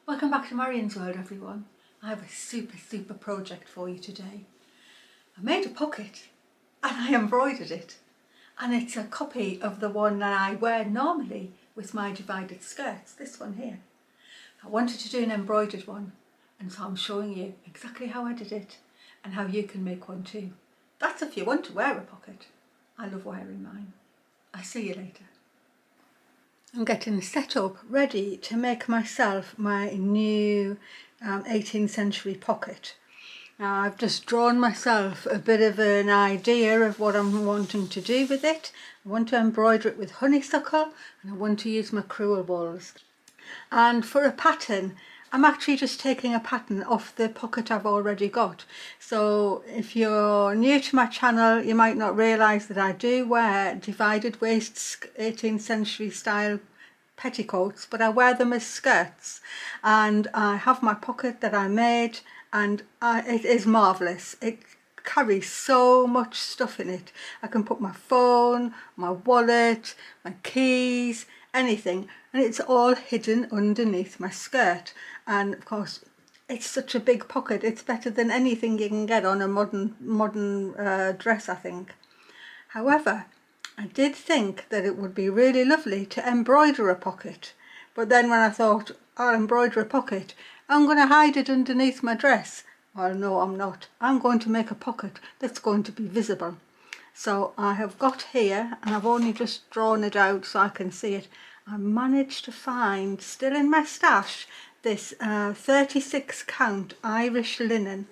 Welcome back to Marion's World, everyone. I have a super project for you today. I made a pocket and I embroidered it, and it's a copy of the one that I wear normally with my divided skirts, this one here. I wanted to do an embroidered one, and so I'm showing you exactly how I did it and how you can make one too. That's if you want to wear a pocket. I love wearing mine. I'll see you later. I'm getting set up ready to make myself my new 18th century pocket. Now I've just drawn myself a bit of an idea of what I'm wanting to do with it. I want to embroider it with honeysuckle and I want to use my crewel balls. And for a pattern, I'm actually just taking a pattern off the pocket I've already got. So if you're new to my channel, you might not realise that I do wear divided waist 18th century style petticoats, but I wear them as skirts, and I have my pocket that I made, and it is marvellous. It carries so much stuff in it. I can put my phone, my wallet, my keys, anything, and it's all hidden underneath my skirt. And of course it's such a big pocket, it's better than anything you can get on a modern dress, I think. However, I did think that it would be really lovely to embroider a pocket, but then when I thought, I'll embroider a pocket, I'm going to hide it underneath my dress. Well, no, I'm not. I'm going to make a pocket that's going to be visible. So I have got here, and I've only just drawn it out so I can see it. I managed to find, still in my stash, this 36 count Irish linen.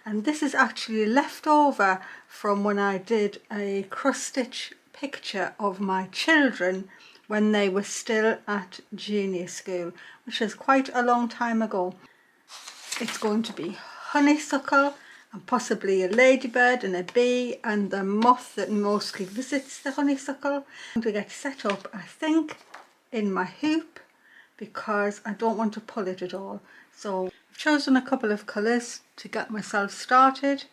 And this is actually left over from when I did a cross stitch picture of my children when they were still at junior school, which is quite a long time ago. It's going to be honeysuckle and possibly a ladybird and a bee and the moth that mostly visits the honeysuckle. I'm going to get set up, I think, in my hoop because I don't want to pull it at all. So I've chosen a couple of colours to get myself started,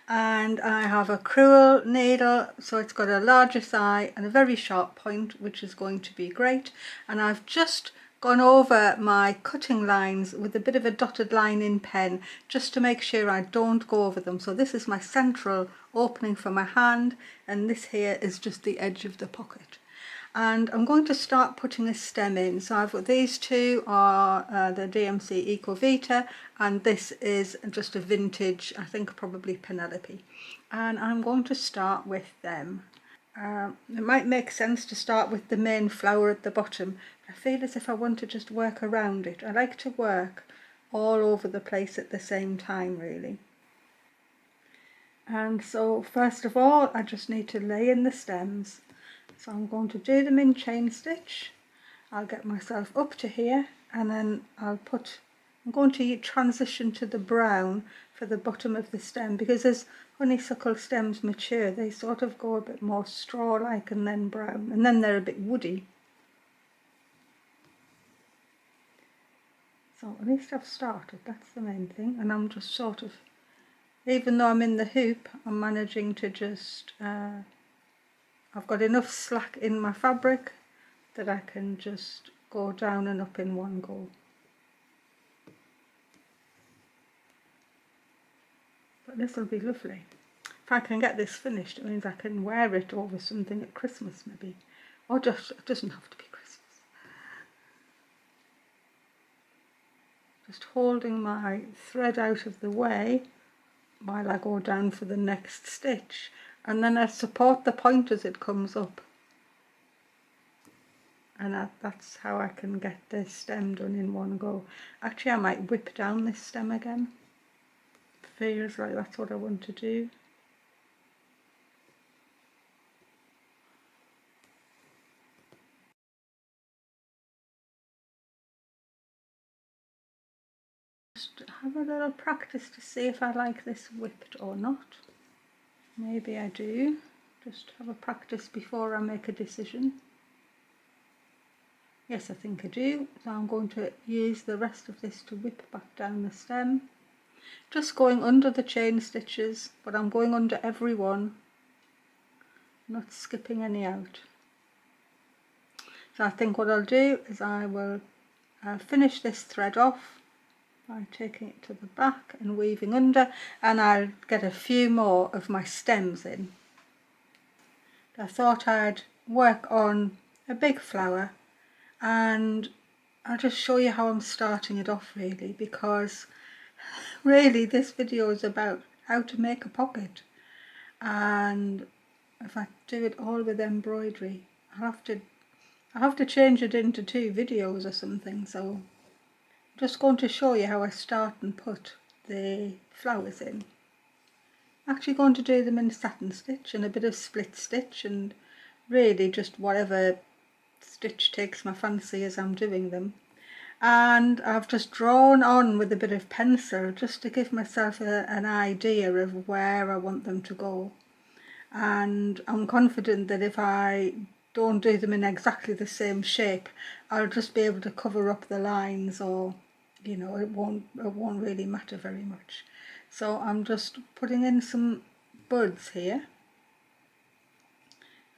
and I have a crewel needle, so it's got a larger thigh and a very sharp point, which is going to be great. And I've just gone over my cutting lines with a bit of a dotted line in pen just to make sure I don't go over them. So this is my central opening for my hand, and this here is just the edge of the pocket. And I'm going to start putting a stem in. So I've got these two are the DMC Eco Vita, and this is just a vintage, I think probably Penelope. And I'm going to start with them. It might make sense to start with the main flower at the bottom. I feel as if I want to just work around it. I like to work all over the place at the same time, really. And so first of all, I just need to lay in the stems. So I'm going to do them in chain stitch. I'll get myself up to here, and then I'm going to transition to the brown for the bottom of the stem, because as honeysuckle stems mature, they sort of go a bit more straw-like and then brown, and then they're a bit woody. So at least I've started, that's the main thing, and I'm just sort of, even though I'm in the hoop, I'm managing to just I've got enough slack in my fabric that I can just go down and up in one go. But this will be lovely. If I can get this finished, it means I can wear it over something at Christmas maybe. Or just, it doesn't have to be Christmas. Just holding my thread out of the way while I go down for the next stitch. And then I support the point as it comes up, and that's how I can get this stem done in one go. Actually, I might whip down this stem again. Feels like that's what I want to do. Just have a little practice to see if I like this whipped or not. Maybe I do. Just have a practice before I make a decision. Yes, I think I do. So I'm going to use the rest of this to whip back down the stem. Just going under the chain stitches, but I'm going under every one, not skipping any out. So I think what I'll do is I will finish this thread off by taking it to the back and weaving under, and I'll get a few more of my stems in. I thought I'd work on a big flower, and I'll just show you how I'm starting it off, really, because really this video is about how to make a pocket, and if I do it all with embroidery, I'll have to change it into 2 videos or something. So I'm just going to show you how I start and put the flowers in. I'm actually going to do them in satin stitch and a bit of split stitch, and really just whatever stitch takes my fancy as I'm doing them. And I've just drawn on with a bit of pencil just to give myself an idea of where I want them to go. And I'm confident that if I don't do them in exactly the same shape, I'll just be able to cover up the lines, or you know, it won't really matter very much. So I'm just putting in some buds here,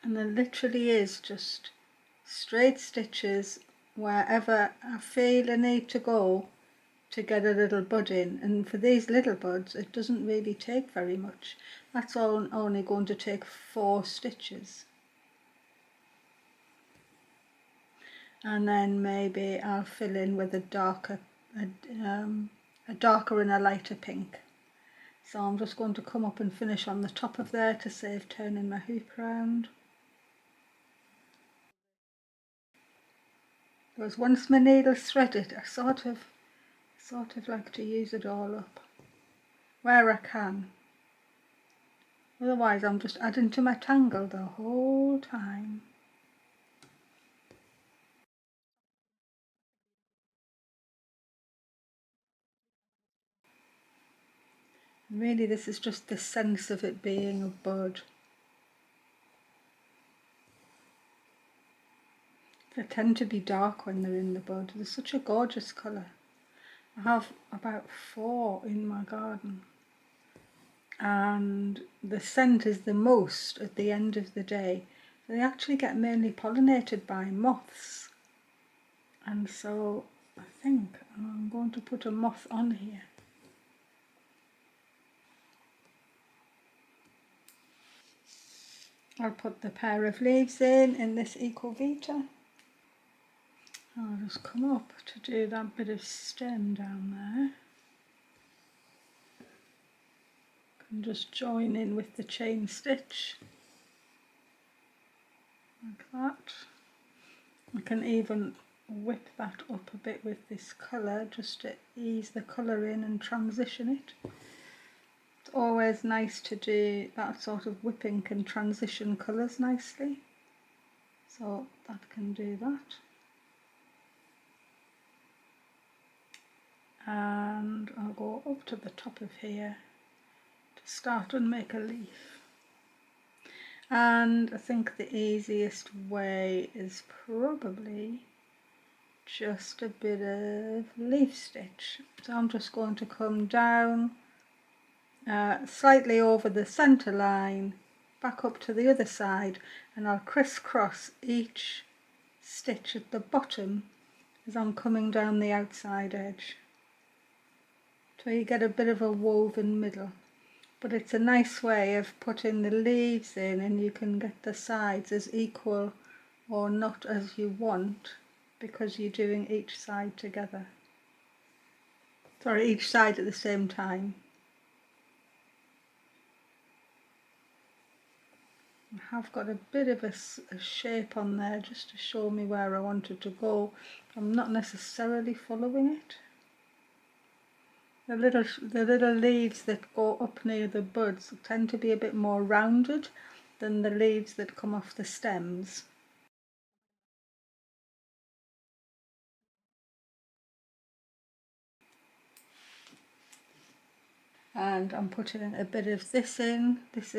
and there literally is just straight stitches wherever I feel I need to go to get a little bud in. And for these little buds, it doesn't really take very much. That's only going to take 4 stitches. And then maybe I'll fill in with a darker and a lighter pink. So I'm just going to come up and finish on the top of there to save turning my hoop round. Because once my needle's threaded, I sort of like to use it all up where I can. Otherwise I'm just adding to my tangle the whole time. Really, this is just the sense of it being a bud. They tend to be dark when they're in the bud. They're such a gorgeous colour. I have about 4 in my garden, and the scent is the most at the end of the day. They actually get mainly pollinated by moths, and so I think I'm going to put a moth on here. I'll put the pair of leaves in this Eco Vita. I'll just come up to do that bit of stem down there. And just join in with the chain stitch like that. I can even whip that up a bit with this colour just to ease the colour in and transition it. It's always nice to do that sort of whipping, can transition colours nicely, so that can do that. And I'll go up to the top of here to start and make a leaf. And I think the easiest way is probably just a bit of leaf stitch. So I'm just going to come down slightly over the centre line, back up to the other side, and I'll crisscross each stitch at the bottom as I'm coming down the outside edge, so you get a bit of a woven middle. But it's a nice way of putting the leaves in, and you can get the sides as equal or not as you want, because you're doing each side together. Sorry, each side at the same time. I have got a bit of a shape on there just to show me where I wanted to go. I'm not necessarily following it. The little leaves that go up near the buds tend to be a bit more rounded than the leaves that come off the stems. And I'm putting a bit of this in. This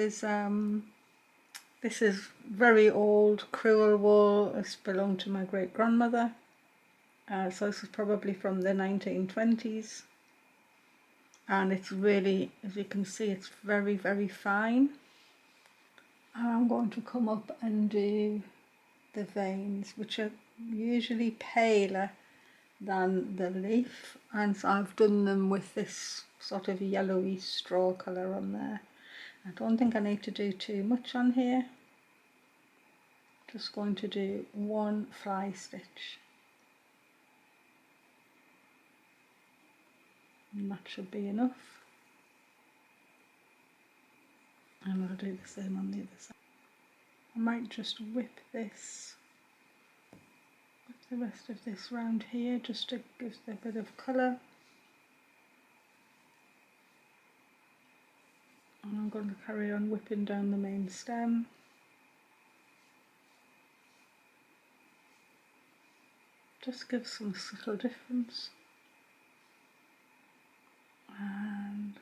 is very old crewel wool. This belonged to my great grandmother. So this is probably from the 1920s. And it's really, as you can see, it's very, very fine. And I'm going to come up and do the veins, which are usually paler than the leaf, and so I've done them with this sort of yellowy straw colour on there. I don't think I need to do too much on here. Just going to do one fly stitch, and that should be enough. And I'll do the same on the other side. I might just whip the rest of this round here just to give it a bit of colour. And I'm going to carry on whipping down the main stem. Just give some subtle difference. And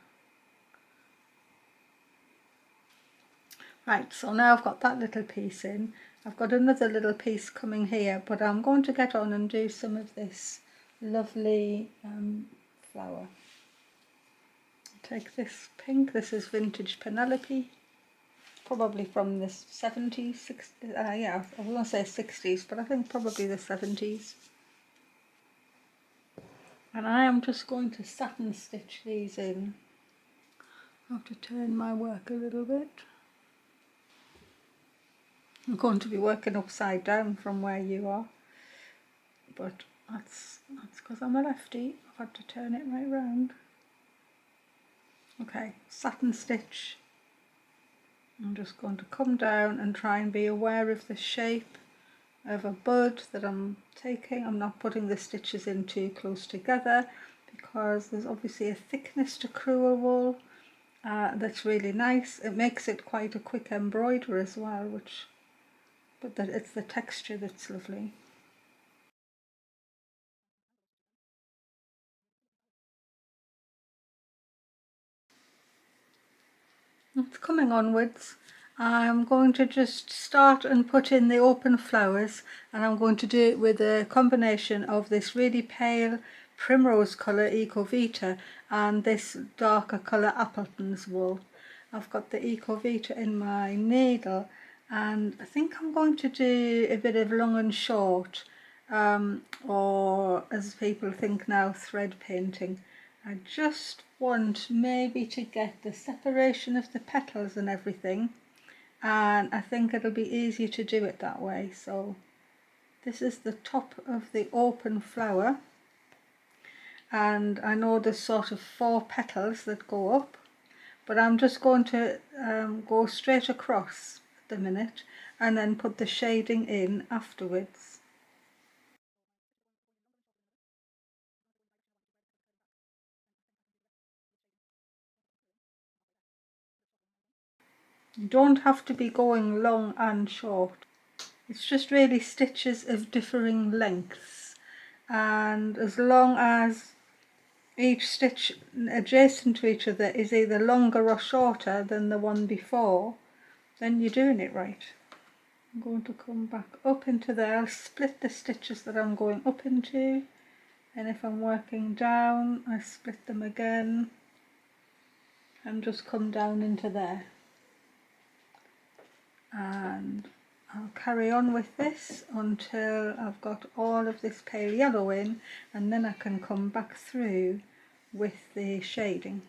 right, so now I've got that little piece in. I've got another little piece coming here, but I'm going to get on and do some of this lovely flower. Take this pink, this is vintage Penelope, probably from the 70s, 60s, yeah, I was going to say 60s, but I think probably the 70s. And I am just going to satin stitch these in. I have to turn my work a little bit. I'm going to be working upside down from where you are, but that's because I'm a lefty. I've had to turn it right round. Okay, satin stitch. I'm just going to come down and try and be aware of the shape of a bud that I'm taking. I'm not putting the stitches in too close together because there's obviously a thickness to crewel wool that's really nice. It makes it quite a quick embroidery as well, but it's the texture that's lovely. It's coming onwards. I'm going to just start and put in the open flowers, and I'm going to do it with a combination of this really pale primrose colour Eco Vita and this darker colour Appleton's wool. I've got the Eco Vita in my needle, and I think I'm going to do a bit of long and short, or as people think now, thread painting. I just want maybe to get the separation of the petals and everything, and I think it'll be easier to do it that way. So this is the top of the open flower, and I know there's sort of 4 petals that go up, but I'm just going to go straight across at the minute and then put the shading in afterwards. You don't have to be going long and short. It's just really stitches of differing lengths, and as long as each stitch adjacent to each other is either longer or shorter than the one before, then you're doing it right. I'm going to come back up into there. I'll split the stitches that I'm going up into, and if I'm working down I split them again and just come down into there. And I'll carry on with this until I've got all of this pale yellow in, and then I can come back through with the shading.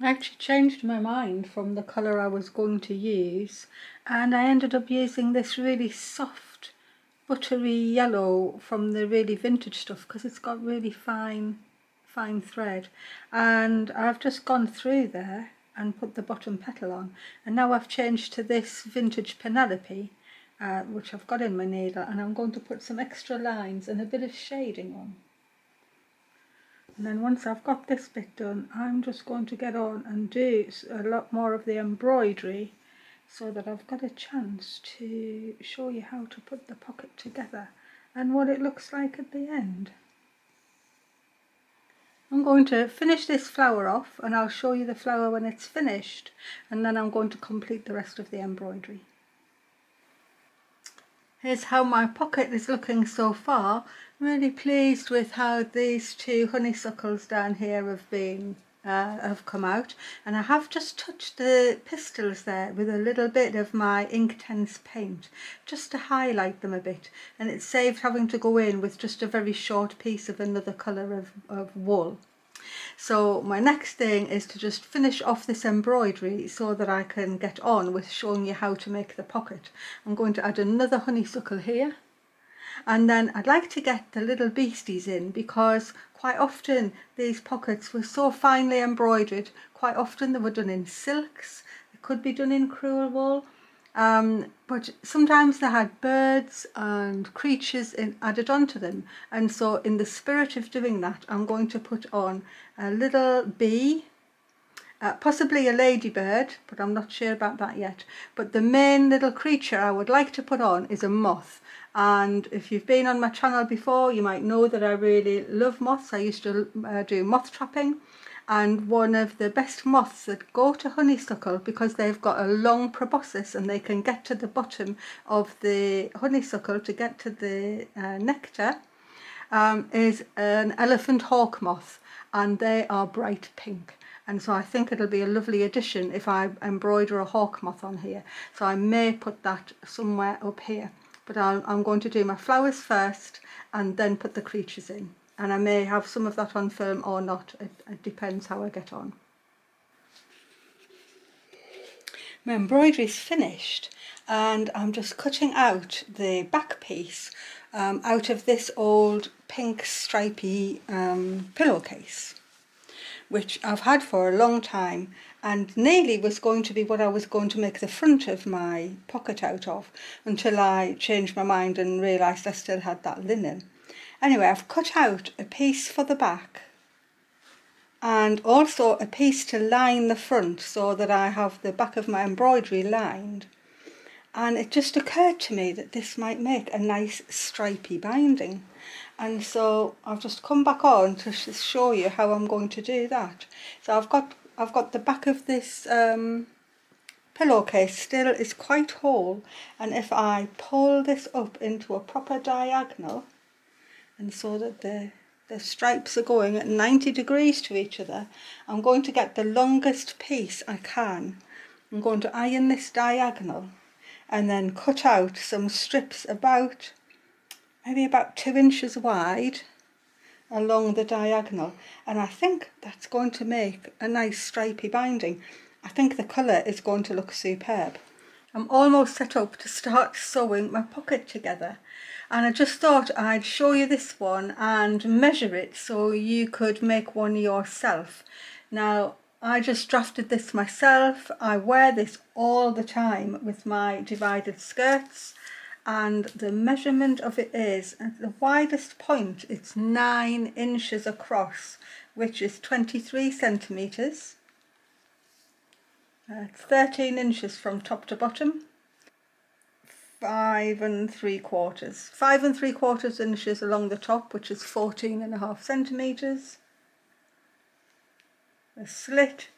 I actually changed my mind from the colour I was going to use, and I ended up using this really soft buttery yellow from the really vintage stuff because it's got really fine thread, and I've just gone through there and put the bottom petal on, and now I've changed to this vintage Penelope, which I've got in my needle, and I'm going to put some extra lines and a bit of shading on. And then once I've got this bit done, I'm just going to get on and do a lot more of the embroidery so that I've got a chance to show you how to put the pocket together and what it looks like at the end. I'm going to finish this flower off, and I'll show you the flower when it's finished, and then I'm going to complete the rest of the embroidery. Here's how my pocket is looking so far. I'm really pleased with how these 2 honeysuckles down here have been have come out, and I have just touched the pistils there with a little bit of my Inktense paint just to highlight them a bit, and it saved having to go in with just a very short piece of another colour of wool. So my next thing is to just finish off this embroidery so that I can get on with showing you how to make the pocket. I'm going to add another honeysuckle here. And then I'd like to get the little beasties in, because quite often these pockets were so finely embroidered. Quite often they were done in silks, they could be done in crewel wool, but sometimes they had birds and creatures added onto them. And so in the spirit of doing that, I'm going to put on a little bee, possibly a ladybird, but I'm not sure about that yet. But the main little creature I would like to put on is a moth. And if you've been on my channel before, you might know that I really love moths. I used to do moth trapping, and one of the best moths that go to honeysuckle, because they've got a long proboscis and they can get to the bottom of the honeysuckle to get to the nectar, is an elephant hawk moth, and they are bright pink. And so I think it'll be a lovely addition if I embroider a hawk moth on here. So I may put that somewhere up here. But I'm going to do my flowers first and then put the creatures in. And I may have some of that on film or not. It depends how I get on. My embroidery is finished, and I'm just cutting out the back piece out of this old pink stripy pillowcase, which I've had for a long time, and nearly was going to be what I was going to make the front of my pocket out of, until I changed my mind and realised I still had that linen. Anyway, I've cut out a piece for the back and also a piece to line the front, so that I have the back of my embroidery lined. And it just occurred to me that this might make a nice stripy binding. And so I've just come back on to show you how I'm going to do that. So I've got the back of this pillowcase still is quite whole, and if I pull this up into a proper diagonal, and so that the stripes are going at 90 degrees to each other, I'm going to get the longest piece I can. I'm going to iron this diagonal and then cut out some strips maybe about 2 inches wide along the diagonal, and I think that's going to make a nice stripy binding. I think the colour is going to look superb. I'm almost set up to start sewing my pocket together, and I just thought I'd show you this one and measure it so you could make one yourself. Now, I just drafted this myself. I wear this all the time with my divided skirts, and the measurement of it is, at the widest point, it's 9 inches across, which is 23 centimetres. It's 13 inches from top to bottom. 5 3/4 inches along the top, which is 14.5 centimetres. A slit,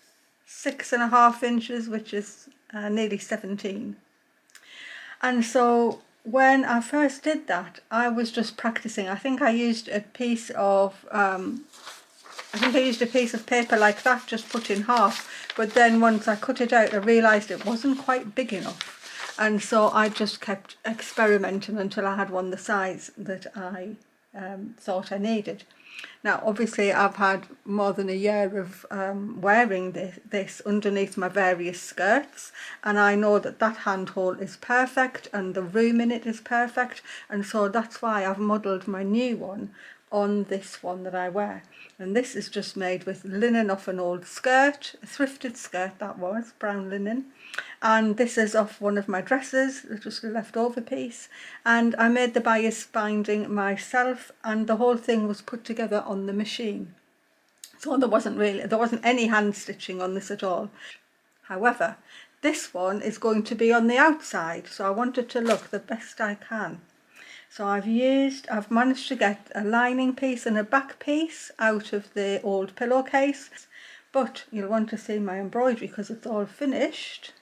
6.5 inches, which is nearly 17. And so when I first did that, I was just practicing. I think I used a piece of paper like that, just put in half. But then once I cut it out, I realised it wasn't quite big enough. And so I just kept experimenting until I had one the size that I thought I needed. Now, obviously, I've had more than a year of wearing this underneath my various skirts, and I know that that handhole is perfect and the room in it is perfect, and so that's why I've modelled my new one on this one that I wear. And this is just made with linen off an old skirt, a thrifted skirt that was, brown linen. And this is off one of my dresses, just a leftover piece. And I made the bias binding myself, and the whole thing was put together on the machine. So there wasn't any hand stitching on this at all. However, this one is going to be on the outside, so I want it to look the best I can. So I've managed to get a lining piece and a back piece out of the old pillowcase, but you'll want to see my embroidery because it's all finished.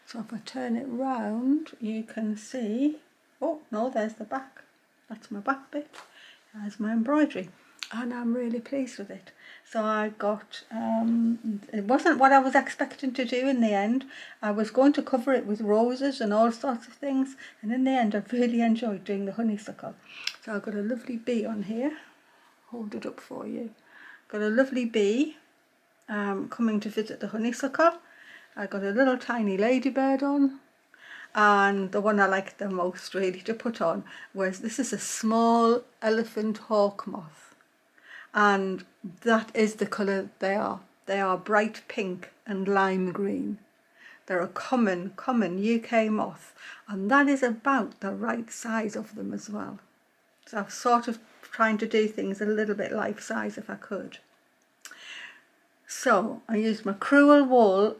So if I turn it round, you can see, oh no, there's the back. That's my back bit. There's my embroidery. and I'm really pleased with it. So I got, it wasn't what I was expecting to do in the end. I was going to cover it with roses and all sorts of things, and in the end I really enjoyed doing the honeysuckle. So I've got a lovely bee on here, hold it up for you. Got a lovely bee coming to visit the honeysuckle. I got a little tiny ladybird on, and the one I liked the most really to put on was, this is a small elephant hawk moth, and that is the colour they are. They are bright pink and lime green. They're a common UK moth, and that is about the right size of them as well. So I'm sort of trying to do things a little bit life size if I could. So I used my crewel wool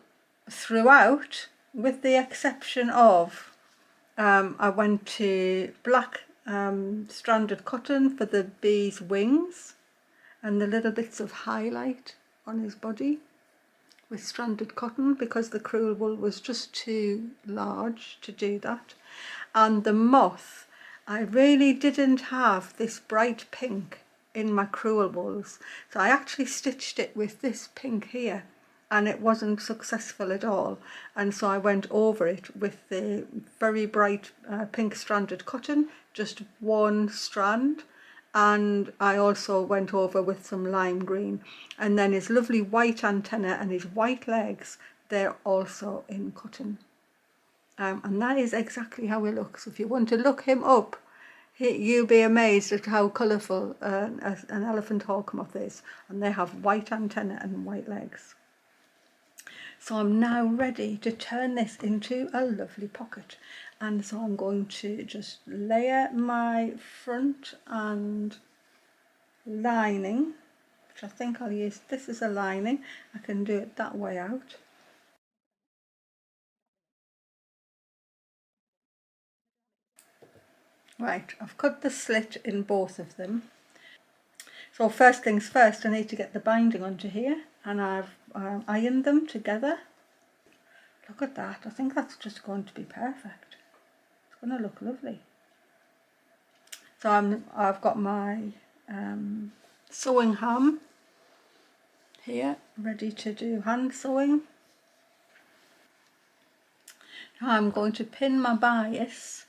throughout, with the exception of I went to black stranded cotton for the bee's wings and the little bits of highlight on his body with stranded cotton, because the crewel wool was just too large to do that. And the moth, I really didn't have this bright pink in my crewel wools, so I actually stitched it with this pink here, and it wasn't successful at all, and so I went over it with the very bright pink stranded cotton, just one strand, and I also went over with some lime green, and then his lovely white antenna and his white legs, they're also in cotton. And that is exactly how he looks. If you want to look him up, you'll be amazed at how colourful an elephant hawk moth is, and they have white antenna and white legs. So I'm now ready to turn this into a lovely pocket, and so I'm going to just layer my front and lining, which I think I'll use this as a lining. I can do it that way out. Right, I've cut the slit in both of them. So first things first, I need to get the binding onto here, and I've ironed them together. Look at that, I think that's just going to be perfect. It's going to look lovely. So I've got my sewing ham here, ready to do hand sewing. I'm going to pin my bias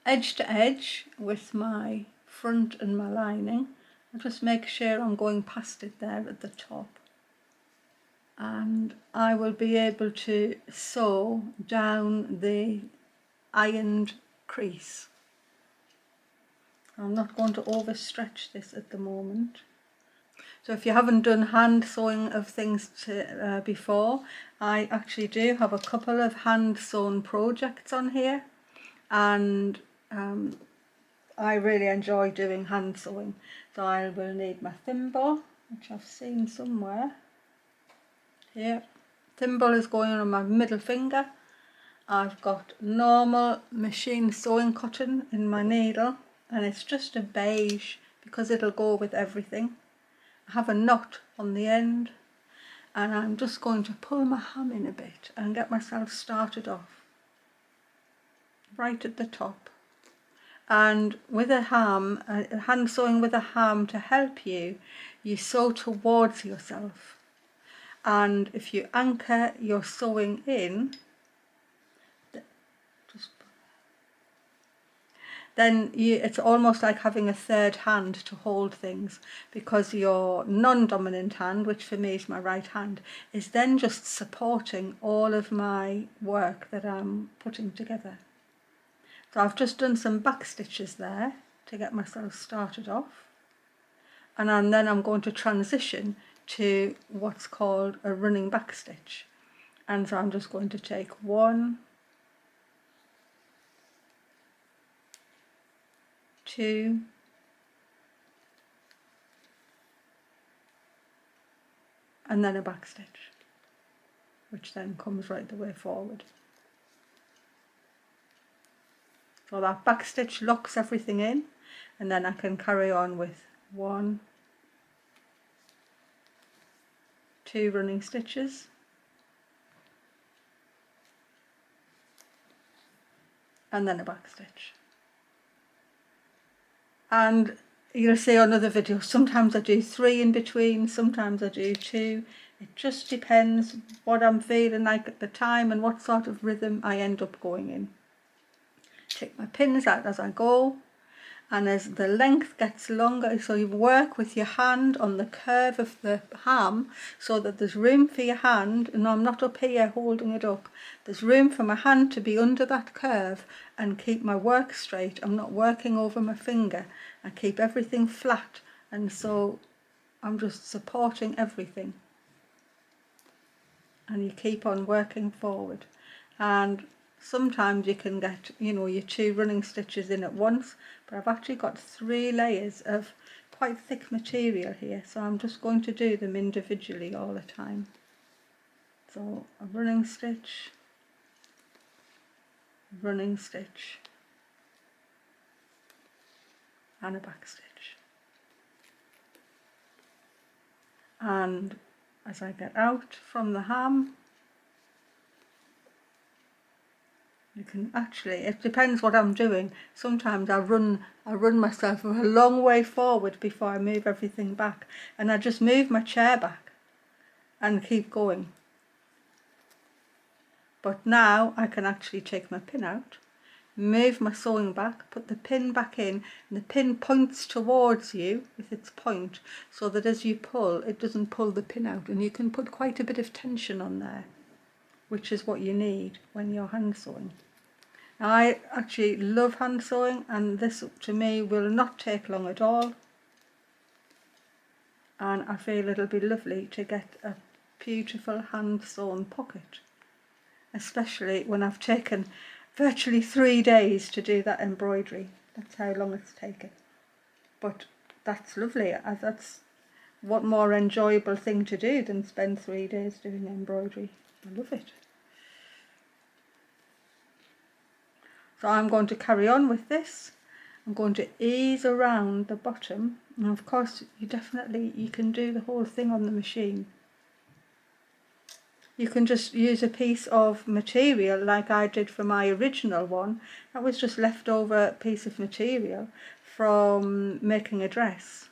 edge to edge with my front and my lining. I'll just make sure I'm going past it there at the top, and I will be able to sew down the ironed crease. I'm not going to overstretch this at the moment. So if you haven't done hand sewing of things before, I actually do have a couple of hand sewn projects on here, and I really enjoy doing hand sewing. So I will need my thimble, which I've seen somewhere. Here, thimble is going on my middle finger. I've got normal machine sewing cotton in my needle, and it's just a beige because it'll go with everything. I have a knot on the end, and I'm just going to pull my ham in a bit and get myself started off right at the top. And with a ham, hand sewing with a ham to help you, you sew towards yourself, and if you anchor your sewing in, then it's almost like having a third hand to hold things, because your non-dominant hand, which for me is my right hand, is then just supporting all of my work that I'm putting together. So I've just done some back stitches there to get myself started off, and then I'm going to transition to what's called a running back stitch. And so I'm just going to take 1, 2, and then a back stitch, which then comes right the way forward. So that back stitch locks everything in, and then I can carry on with 1, 2 running stitches, and then a back stitch. And you'll see on other videos, sometimes I do 3 in between, sometimes I do 2. It just depends what I'm feeling like at the time and what sort of rhythm I end up going in. Take my pins out as I go, and as the length gets longer, so you work with your hand on the curve of the ham so that there's room for your hand. No, I'm not up here holding it up. There's room for my hand to be under that curve and keep my work straight. I'm not working over my finger. I keep everything flat, and so I'm just supporting everything. And you keep on working forward. And sometimes you can get, your 2 running stitches in at once, but I've actually got 3 layers of quite thick material here, so I'm just going to do them individually all the time. So a running stitch, running stitch, and a back stitch. And as I get out from the ham, you can actually, it depends what I'm doing. Sometimes I run myself a long way forward before I move everything back, and I just move my chair back and keep going. But now I can actually take my pin out, move my sewing back, put the pin back in, and the pin points towards you with its point, so that as you pull, it doesn't pull the pin out, and you can put quite a bit of tension on there, which is what you need when you're hand sewing. I actually love hand sewing, and this to me will not take long at all, and I feel it'll be lovely to get a beautiful hand sewn pocket, especially when I've taken virtually 3 days to do that embroidery. That's how long it's taken, but that's lovely. That's what more enjoyable thing to do than spend 3 days doing embroidery. I love it. So I'm going to carry on with this. I'm going to ease around the bottom, and of course you can do the whole thing on the machine. You can just use a piece of material like I did for my original one. That was just leftover piece of material from making a dress.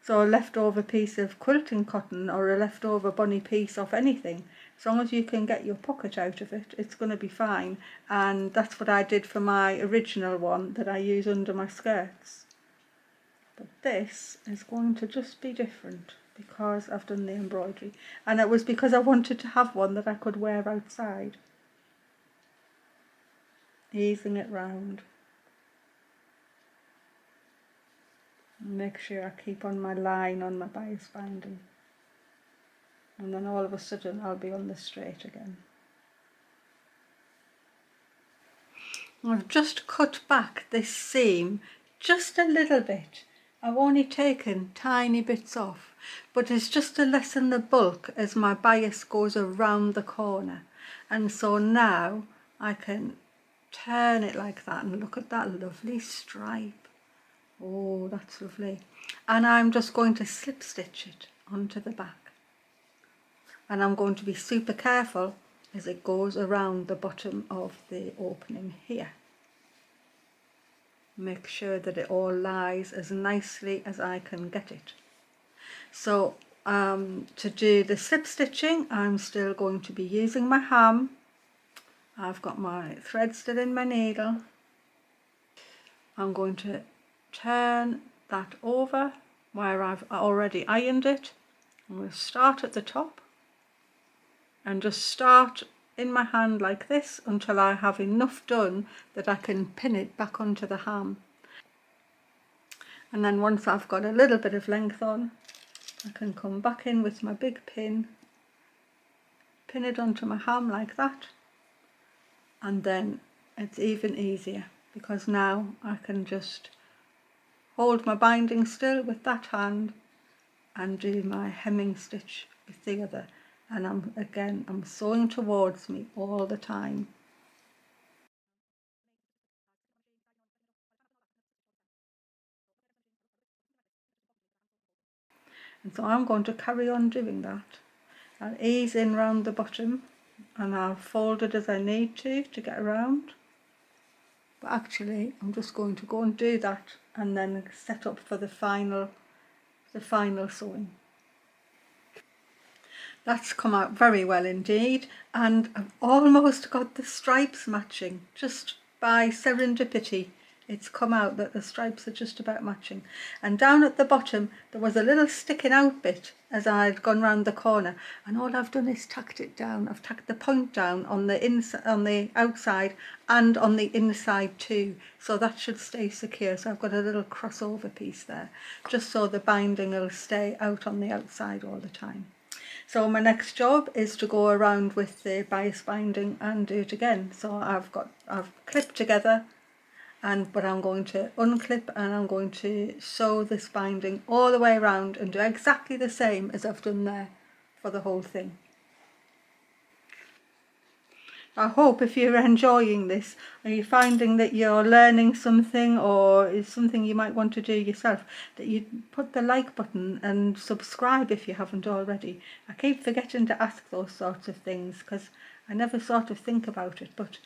So a leftover piece of quilting cotton or a leftover bunny piece of anything. As long as you can get your pocket out of it, it's going to be fine. And that's what I did for my original one that I use under my skirts. But this is going to just be different because I've done the embroidery. And it was because I wanted to have one that I could wear outside. Easing it round. Make sure I keep on my line on my bias binding, and then all of a sudden I'll be on the straight again. I've just cut back this seam just a little bit. I've only taken tiny bits off, but it's just to lessen the bulk as my bias goes around the corner. And so now I can turn it like that, and look at that lovely stripe. Oh, that's lovely. And I'm just going to slip stitch it onto the back. And I'm going to be super careful as it goes around the bottom of the opening here. Make sure that it all lies as nicely as I can get it. So to do the slip stitching, I'm still going to be using my ham. I've got my thread still in my needle. I'm going to turn that over where I've already ironed it. I'm going to start at the top and just start in my hand like this until I have enough done that I can pin it back onto the ham. And then once I've got a little bit of length on, I can come back in with my big pin, pin it onto my ham like that, and then it's even easier because now I can just hold my binding still with that hand and do my hemming stitch with the other, and I'm sewing towards me all the time. And so I'm going to carry on doing that. I'll ease in round the bottom and I'll fold it as I need to get around. But actually I'm just going to go and do that and then set up for the final sewing. That's come out very well indeed, and I've almost got the stripes matching. Just by serendipity, it's come out that the stripes are just about matching. And down at the bottom there was a little sticking out bit as I'd gone round the corner, and all I've done is tacked it down. I've tacked the point down on the outside and on the inside too, so that should stay secure. So I've got a little crossover piece there, just so the binding will stay out on the outside all the time. So my next job is to go around with the bias binding and do it again. So I've clipped together, but I'm going to unclip and I'm going to sew this binding all the way around and do exactly the same as I've done there for the whole thing. I hope if you're enjoying this, are you finding that you're learning something, or is something you might want to do yourself, that you put the like button and subscribe if you haven't already. I keep forgetting to ask those sorts of things because I never sort of think about it, but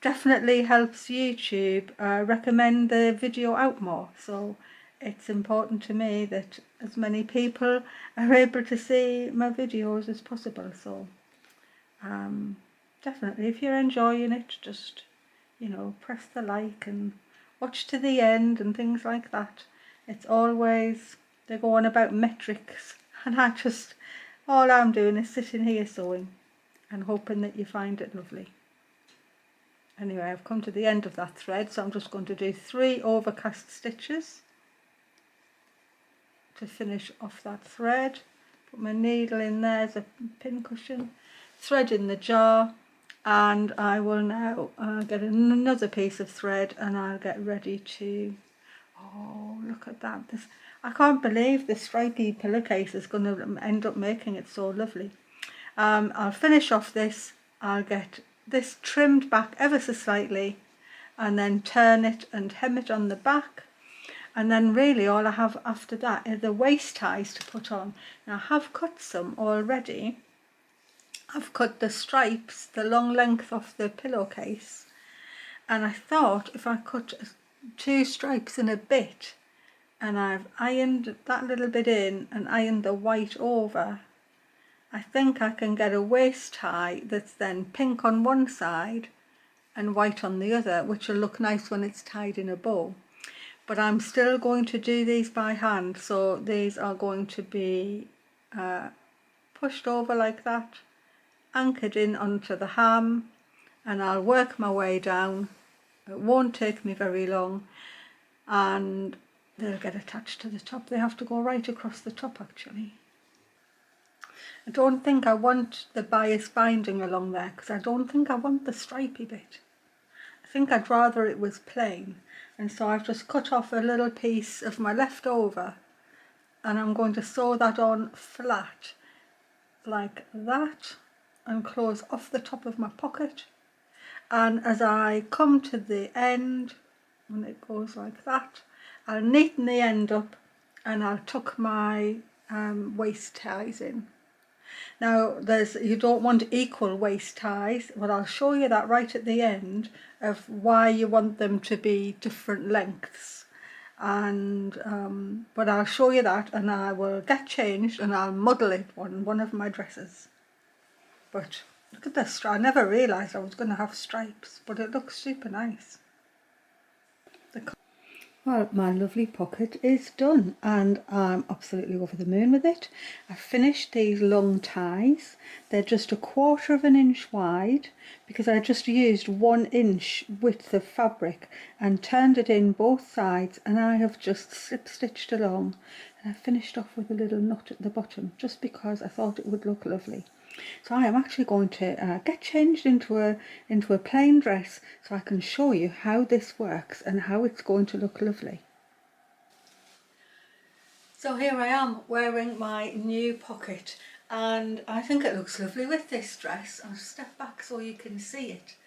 definitely helps YouTube recommend the video out more. So it's important to me that as many people are able to see my videos as possible. So definitely, if you're enjoying it, just, you know, press the like and watch to the end and things like that. It's always, they go on about metrics, and all I'm doing is sitting here sewing and hoping that you find it lovely. Anyway, I've come to the end of that thread, so I'm just going to do 3 overcast stitches to finish off that thread. Put my needle in there as a pin cushion, thread in the jar, and I will now get another piece of thread and I'll get ready to, oh look at that, I can't believe the stripy pillowcase is going to end up making it so lovely. I'll finish off this, I'll get this trimmed back ever so slightly and then turn it and hem it on the back, and then really all I have after that are the waist ties to put on. Now I have cut some already. I've cut the stripes, the long length of the pillowcase, and I thought if I cut 2 stripes in a bit and I've ironed that little bit in and ironed the white over, I think I can get a waist tie that's then pink on one side and white on the other, which will look nice when it's tied in a bow. But I'm still going to do these by hand, so these are going to be pushed over like that, anchored in onto the ham, and I'll work my way down. It won't take me very long, and they'll get attached to the top. They have to go right across the top actually. I don't think I want the bias binding along there because I don't think I want the stripy bit. I think I'd rather it was plain, and so I've just cut off a little piece of my leftover and I'm going to sew that on flat like that and close off the top of my pocket. And as I come to the end, when it goes like that, I'll neaten the end up and I'll tuck my waist ties in. Now you don't want equal waist ties, but I'll show you that right at the end of why you want them to be different lengths. And but I'll show you that, and I will get changed and I'll model it on one of my dresses. But look at this, I never realised I was going to have stripes, but it looks super nice. Well, my lovely pocket is done and I'm absolutely over the moon with it. I finished these long ties. They're just 1/4 of an inch wide because I just used 1 inch width of fabric and turned it in both sides, and I have just slip stitched along, and I finished off with a little knot at the bottom just because I thought it would look lovely. So I am actually going to get changed into a plain dress so I can show you how this works and how it's going to look lovely. So here I am wearing my new pocket, and I think it looks lovely with this dress. I'll step back so you can see it.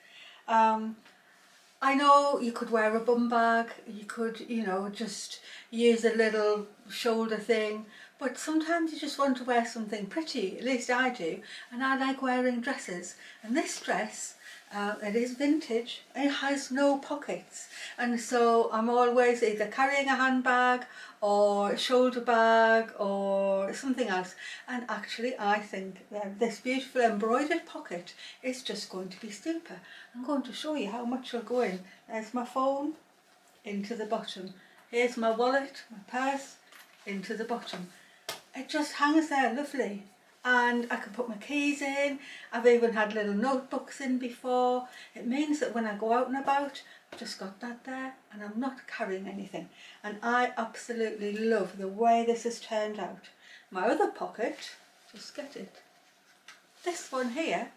I know you could wear a bum bag, you could, you know, just use a little shoulder thing, but sometimes you just want to wear something pretty, at least I do, and I like wearing dresses. And this dress It is vintage. It has no pockets, and so I'm always either carrying a handbag or a shoulder bag or something else. And actually I think that this beautiful embroidered pocket is just going to be super. I'm going to show you how much will go in. There's my phone, into the bottom. Here's my wallet, my purse, into the bottom. It just hangs there lovely, and I can put my keys in. I've even had little notebooks in before. It means that when I go out and about, I've just got that there and I'm not carrying anything, and I absolutely love the way this has turned out. My other pocket, just get it, this one here,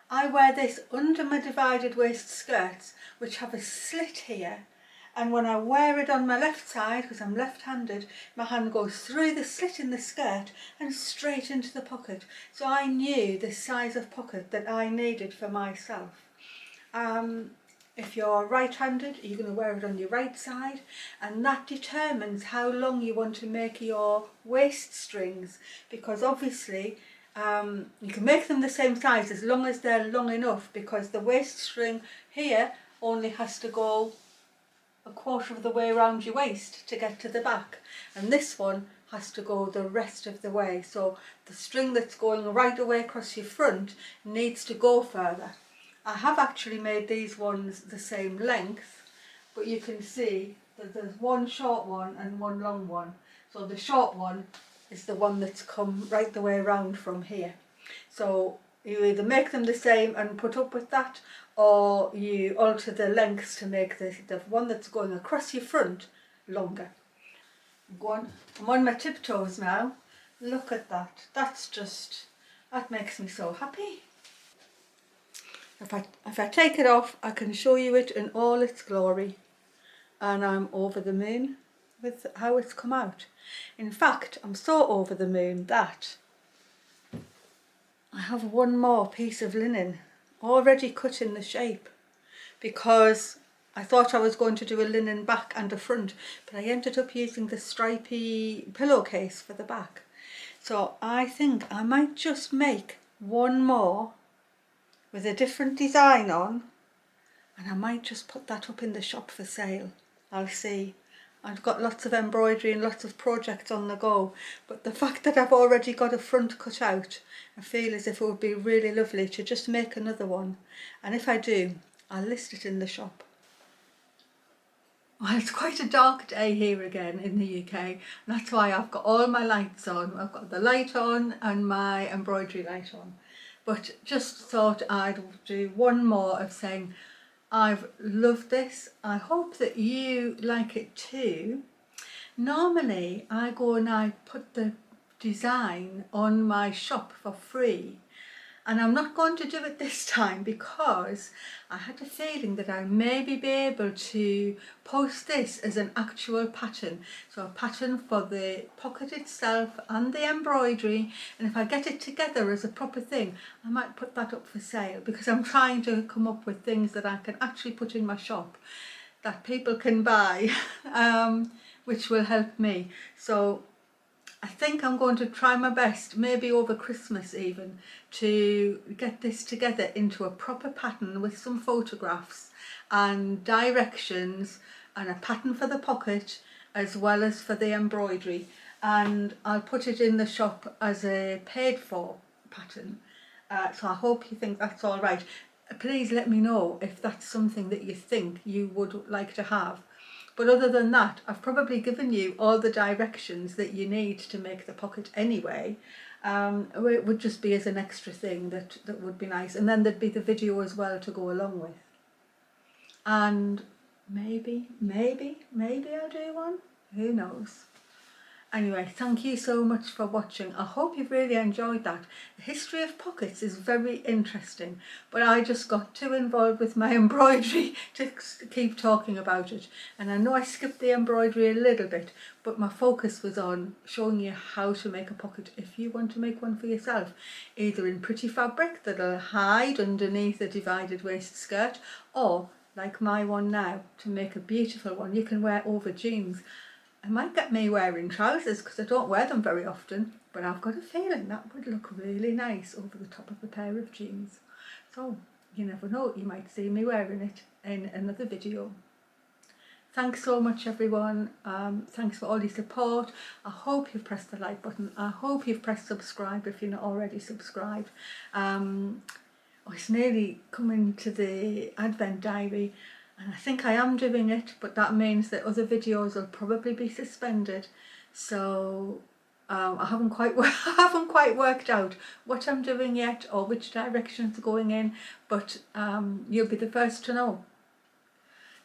I wear this under my divided waist skirts, which have a slit here, and when I wear it on my left side, because I'm left-handed, my hand goes through the slit in the skirt and straight into the pocket. So I knew the size of pocket that I needed for myself. If you're right-handed, you're going to wear it on your right side, and that determines how long you want to make your waist strings, because obviously you can make them the same size as long as they're long enough, because the waist string here only has to go a quarter of the way around your waist to get to the back, and this one has to go the rest of the way. So the string that's going right away across your front needs to go further. I have actually made these ones the same length, but you can see that there's one short one and one long one. So the short one is the one that's come right the way around from here. So you either make them the same and put up with that, or you alter the lengths to make the one that's going across your front longer. I'm on my tiptoes now. Look at that. That makes me so happy. If I take it off, I can show you it in all its glory, and I'm over the moon with how it's come out. In fact, I'm so over the moon that I have one more piece of linen already cut in the shape, because I thought I was going to do a linen back and a front, but I ended up using the stripy pillowcase for the back. So I think I might just make one more with a different design on, and I might just put that up in the shop for sale. I'll see. I've got lots of embroidery and lots of projects on the go, but the fact that I've already got a front cut out, I feel as if it would be really lovely to just make another one, and if I do, I'll list it in the shop. Well, it's quite a dark day here again in the UK, and that's why I've got all my lights on. I've got the light on and my embroidery light on, but just thought I'd do one more of saying I've loved this. I hope that you like it too. Normally I go and I put the design on my shop for free, and I'm not going to do it this time because I had a feeling that I maybe be able to post this as an actual pattern. So a pattern for the pocket itself and the embroidery, and if I get it together as a proper thing, I might put that up for sale, because I'm trying to come up with things that I can actually put in my shop that people can buy, which will help me. So I think I'm going to try my best, maybe over Christmas even, to get this together into a proper pattern with some photographs and directions and a pattern for the pocket as well as for the embroidery, and I'll put it in the shop as a paid for pattern. So I hope you think that's all right. Please let me know if that's something that you think you would like to have. But other than that, I've probably given you all the directions that you need to make the pocket anyway. It would just be as an extra thing that would be nice. And then there'd be the video as well to go along with. And maybe I'll do one. Who knows? Anyway, thank you so much for watching. I hope you've really enjoyed that. The history of pockets is very interesting, but I just got too involved with my embroidery to keep talking about it. And I know I skipped the embroidery a little bit, but my focus was on showing you how to make a pocket if you want to make one for yourself, either in pretty fabric that'll hide underneath a divided waist skirt, or like my one now, to make a beautiful one you can wear over jeans. I might get me wearing trousers because I don't wear them very often, but I've got a feeling that would look really nice over the top of a pair of jeans. So you never know, you might see me wearing it in another video. Thanks so much everyone, thanks for all your support. I hope you've pressed the like button, I hope you've pressed subscribe if you're not already subscribed. It's nearly coming to the Advent diary and I think I am doing it, but that means that other videos will probably be suspended. So I haven't quite worked out what I'm doing yet or which direction it's going in, but you'll be the first to know.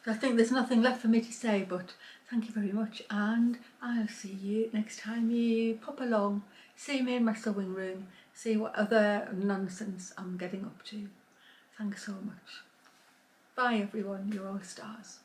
So I think there's nothing left for me to say, but thank you very much, and I'll see you next time you pop along, see me in my sewing room, see what other nonsense I'm getting up to. Thanks so much. Bye everyone, you're all stars.